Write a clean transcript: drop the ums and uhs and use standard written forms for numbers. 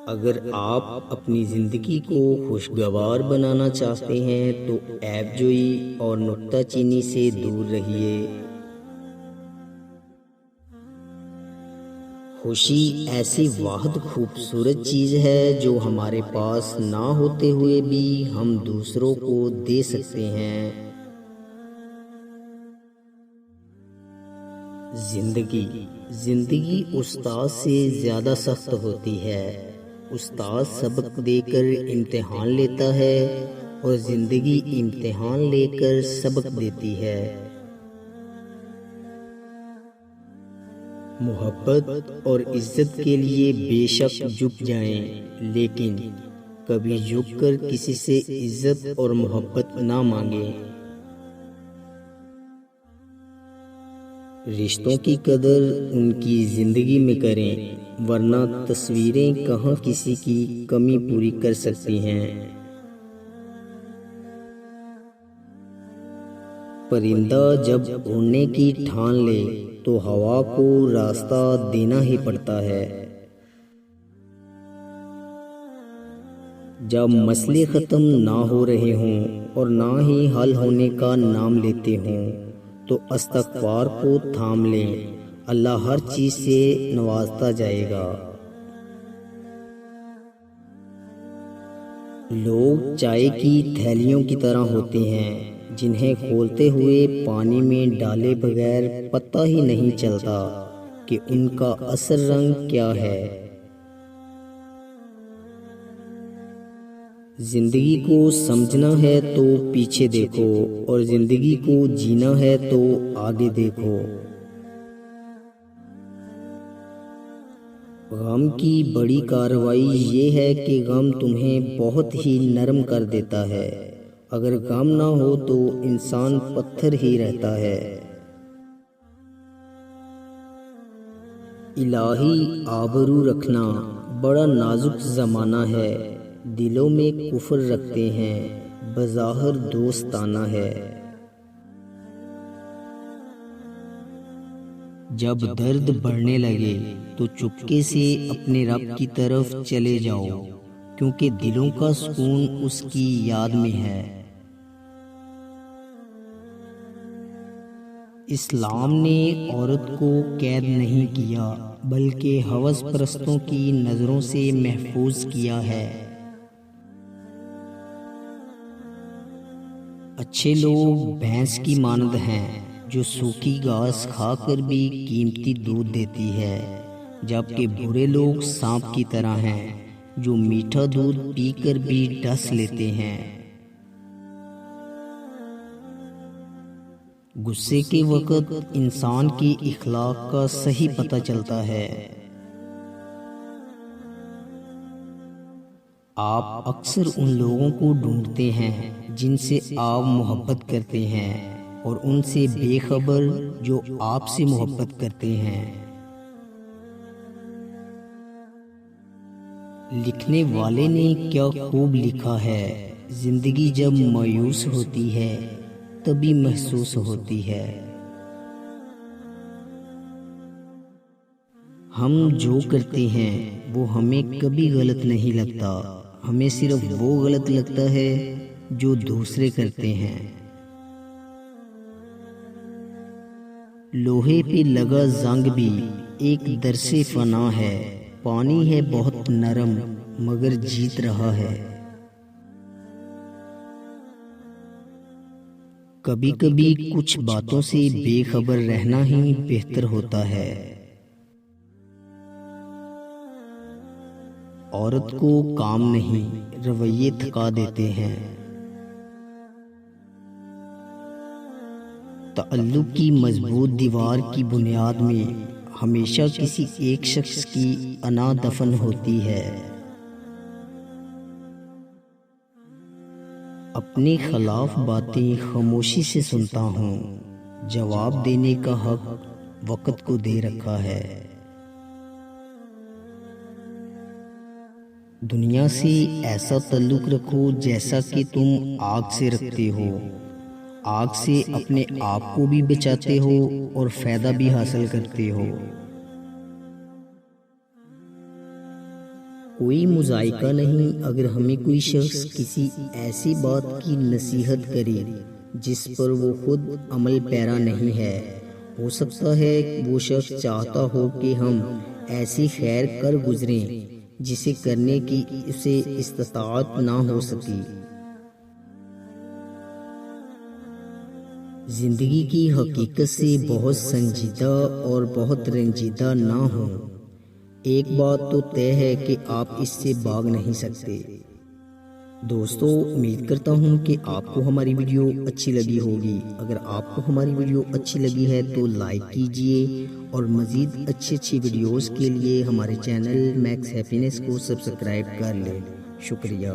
اگر آپ اپنی زندگی کو خوشگوار بنانا چاہتے ہیں تو عیب جوئی اور نکتہ چینی سے دور رہیے۔ خوشی ایسی واحد خوبصورت چیز ہے جو ہمارے پاس نہ ہوتے ہوئے بھی ہم دوسروں کو دے سکتے ہیں۔ زندگی استاد سے زیادہ سخت ہوتی ہے۔ استاد سبق دے کر امتحان لیتا ہے اور زندگی امتحان لے کر سبق دیتی ہے۔ محبت اور عزت کے لیے بے شک جھک جائیں، لیکن کبھی جھک کر کسی سے عزت اور محبت نہ مانگیں۔ رشتوں کی قدر ان کی زندگی میں کریں، ورنہ تصویریں کہاں کسی کی کمی پوری کر سکتی ہیں۔ پرندہ جب اڑنے کی ٹھان لے تو ہوا کو راستہ دینا ہی پڑتا ہے۔ جب مسئلے ختم نہ ہو رہے ہوں اور نہ ہی حل ہونے کا نام لیتے ہوں تو استغفار کو تھام لیں، اللہ ہر چیز سے نوازتا جائے گا۔ لوگ چائے کی تھیلیوں کی طرح ہوتے ہیں جنہیں کھولتے ہوئے پانی میں ڈالے بغیر پتہ ہی نہیں چلتا کہ ان کا اصل رنگ کیا ہے۔ زندگی کو سمجھنا ہے تو پیچھے دیکھو اور زندگی کو جینا ہے تو آگے دیکھو۔ غم کی بڑی کارروائی یہ ہے کہ غم تمہیں بہت ہی نرم کر دیتا ہے۔ اگر غم نہ ہو تو انسان پتھر ہی رہتا ہے۔ الہی آبرو رکھنا بڑا نازک زمانہ ہے، دلوں میں کفر رکھتے ہیں، بظاہر دوستانہ ہے۔ جب درد بڑھنے لگے تو چپکے سے اپنے رب کی طرف چلے جاؤ، کیونکہ دلوں کا سکون اس کی یاد میں ہے۔ اسلام نے عورت کو قید نہیں کیا بلکہ ہوس پرستوں کی نظروں سے محفوظ کیا ہے۔ اچھے لوگ بھینس کی مانند ہیں جو سوکھی گھاس کھا کر بھی قیمتی دودھ دیتی ہے، جبکہ برے لوگ سانپ کی طرح ہیں جو میٹھا دودھ پی کر بھی ڈس لیتے ہیں۔ غصے کے وقت انسان کی اخلاق کا صحیح پتہ چلتا ہے۔ آپ اکثر ان لوگوں کو ڈھونڈتے ہیں جن سے آپ محبت کرتے ہیں اور ان سے بے خبر جو آپ سے محبت کرتے ہیں۔ لکھنے والے نے کیا خوب لکھا ہے، زندگی جب مایوس ہوتی ہے تبھی محسوس ہوتی ہے۔ ہم جو کرتے ہیں وہ ہمیں کبھی غلط نہیں لگتا، ہمیں صرف وہ غلط لگتا ہے جو دوسرے کرتے ہیں۔ لوہے پہ لگا زنگ بھی ایک درس فنا ہے، پانی ہے بہت نرم مگر جیت رہا ہے۔ کبھی کبھی کچھ باتوں سے بے خبر رہنا ہی بہتر ہوتا ہے۔ عورت کو کام نہیں، رویے تھکا دیتے ہیں۔ تعلق کی مضبوط دیوار کی بنیاد میں ہمیشہ کسی ایک شخص کی انا دفن ہوتی ہے۔ اپنے خلاف باتیں خاموشی سے سنتا ہوں، جواب دینے کا حق وقت کو دے رکھا ہے۔ دنیا سے ایسا تعلق رکھو جیسا کہ تم آگ سے رکھتے ہو، آگ سے اپنے آپ کو بھی بچاتے ہو اور فائدہ بھی حاصل کرتے ہو۔ کوئی مذائقہ نہیں اگر ہمیں کوئی شخص کسی ایسی بات کی نصیحت کرے جس پر وہ خود عمل پیرا نہیں ہے۔ ہو سکتا ہے وہ شخص چاہتا ہو کہ ہم ایسی خیر کر گزریں جسے کرنے کی اسے استطاعت نہ ہو سکی۔ زندگی کی حقیقت سے بہت سنجیدہ اور بہت رنجیدہ نہ ہوں۔ ایک بات تو طے ہے کہ آپ اس سے بھاگ نہیں سکتے۔ دوستو، امید کرتا ہوں کہ آپ کو ہماری ویڈیو اچھی لگی ہوگی۔ اگر آپ کو ہماری ویڈیو اچھی لگی ہے تو لائک کیجئے اور مزید اچھی ویڈیوز کے لیے ہمارے چینل میکس ہیپینس کو سبسکرائب کر لیں۔ شکریہ۔